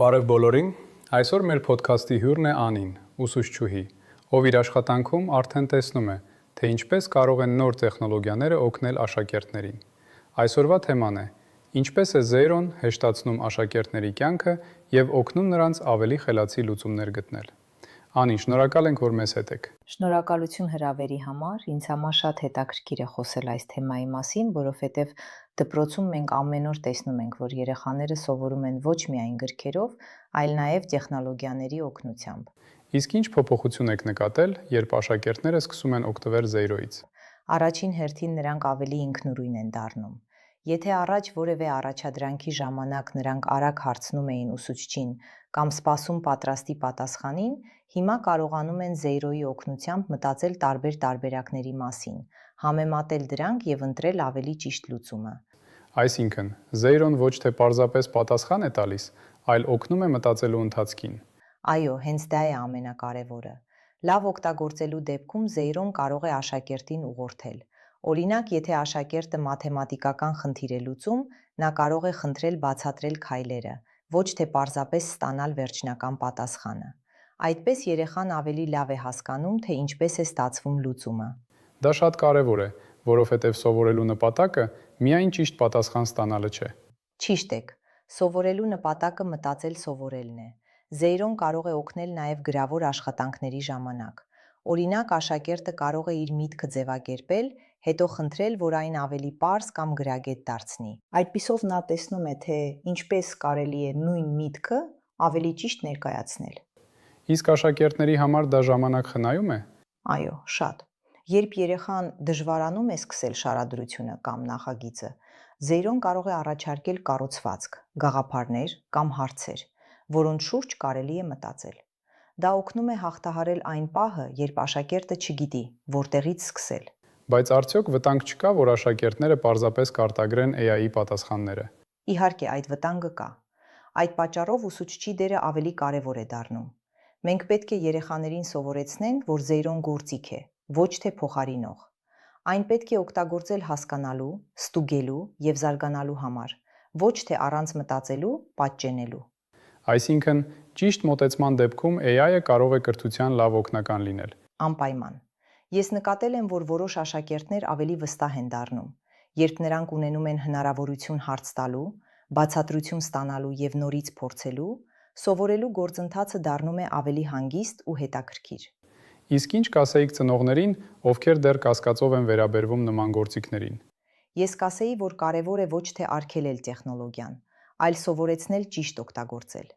Բարև բոլորին, այսօր մեր փոդքասթի հյուրն է Անին, ուսուցչուհի, ով իր աշխատանքում արդեն տեսնում է, թե ինչպես կարող են նոր տեխնոլոգիաները օգնել աշակերտներին։ Այսօրվա թեման է. ինչպես է զեյրոն հեշտացնում աշակերտների կյանքը և օգնում նրանց ավելի խելացի լուծումներ գտնել։ Անին, շնորհակալ ենք, որ մեզ հետ եք։ Շնորհակալություն հրավերի համար, ինձ համար շատ հետաքրքիր է խոսել այս թեմայի մասին, որովհետև դպրոցում մենք ամեն օր տեսնում ենք, որ երեխաները սովորում են ոչ միայն գրքերով, այլ նաև տեխնոլոգիաների օգնությամբ։ Իսկ ինչ փոփոխություն եք նկատել, երբ աշակերտները սկսում են օգտվել զեյրոյից։ Առաջին հերթին նրանք ավելի ինքնուրույն են դառնում։ Եթե առաջ որևէ առաջադրանքի ժամանակ նրանք արագ հարցնում էին ուսուցչին կամ սպասում պատրաստի պատասխանին, հիմա կարողանում են զեյրոյի օգնությամբ մտածել տարբեր տարբերակների մասին, համեմատել դրանք և ընտրել ավելի ճիշտ լուծումը։ Այսինքն, զեյրոն ոչ թե պարզապես պատասխան է տալիս, այլ օգնում է մտածելու ընթացքին։ Այո, հենց դա է ամենակարևորը։ Լավ օգտագործելու դեպքում զեյրոն կարող է աշակերտին ուղղորդել։ Օրինակ, եթե աշակերտը մաթեմատիկական խնդիր է լուծում, նա կարող է խնդրել բացատրել քայլերը, ոչ թե պարզապես ստանալ վերջնական պատասխանը։ Այդպես երեխան ավելի լավ է հասկանում, թե ինչպես է ստացվում լուծումը։ Դա շատ կարևոր է, որովհետև սովորելու նպատակը միայն ճիշտ պատասխան ստանալը չէ։ Ճիշտ եք, սովորելու նպատակը մտածել սովորելն է։ Զեյրոն կարող է օգնել նաև գրավոր աշխատանքների ժամանակ։ Օրինակ, աշակերտը կարող է իր միտքը ձևակերպել, հետո խնդրել, որ այն ավելի պարզ կամ գրագետ դարձնի։ Այդպիսով նա տեսնում է, թե ինչպես կարելի է նույն միտքը ավելի ճիշտ ներկայացնել։ Իսկ աշակերտների համար դա ժամանակ խնայում է։ Այո, շատ։ Երբ երեխան դժվարանում է սկսել շարադրությունը կամ նախագիծը, զեյրոն կարող է առաջարկել կառուցվածք, գաղափարներ կամ հարցեր, որոնց շուրջ կարելի է մտածել։ Դա օգնում է հաղթահարել այն պահը, երբ աշակերտը չգիտի, որտեղից սկսել։ Բայց արդյոք վտանգ չկա, որ աշակերտները պարզապես կարտագրեն AI-ի պատասխանները։ Իհարկե, այդ վտանգը կա։ Այդ պատճառով ուսուցչի դերը ավելի կարևոր է դառնում։ Մենք պետք է երեխաներին սովորեցնենք, որ զեյրոն գործիք է, ոչ թե փոխարինող։ Այն պետք է օգտագործել հասկանալու, ստուգելու և զարգանալու համար, ոչ թե առանց մտածելու, պատճենելու։ Այսինքն, ճիշտ մոտեցման դեպքում AI-ը կարող է կրթության լավ օգնական լինել։ Անպայման։ Ես նկատել եմ, որ որոշ աշակերտներ ավելի վստահ են դառնում, երբ նրանք ունենում են հնարավորություն հարց տալու, բացատրություն ստանալու և նորից փորձելու, սովորելու գործընթացը դառնում է ավելի հանգիստ ու հետաքրքիր։ Իսկ ինչ կասեիք ծնողներին, ովքեր դեռ կասկածով են վերաբերվում նման գործիքներին։ Ես կասեի, որ կարևոր է ոչ թե արգելել տեխնոլոգիան, այլ սովորեցնել ճիշտ օգտագործել։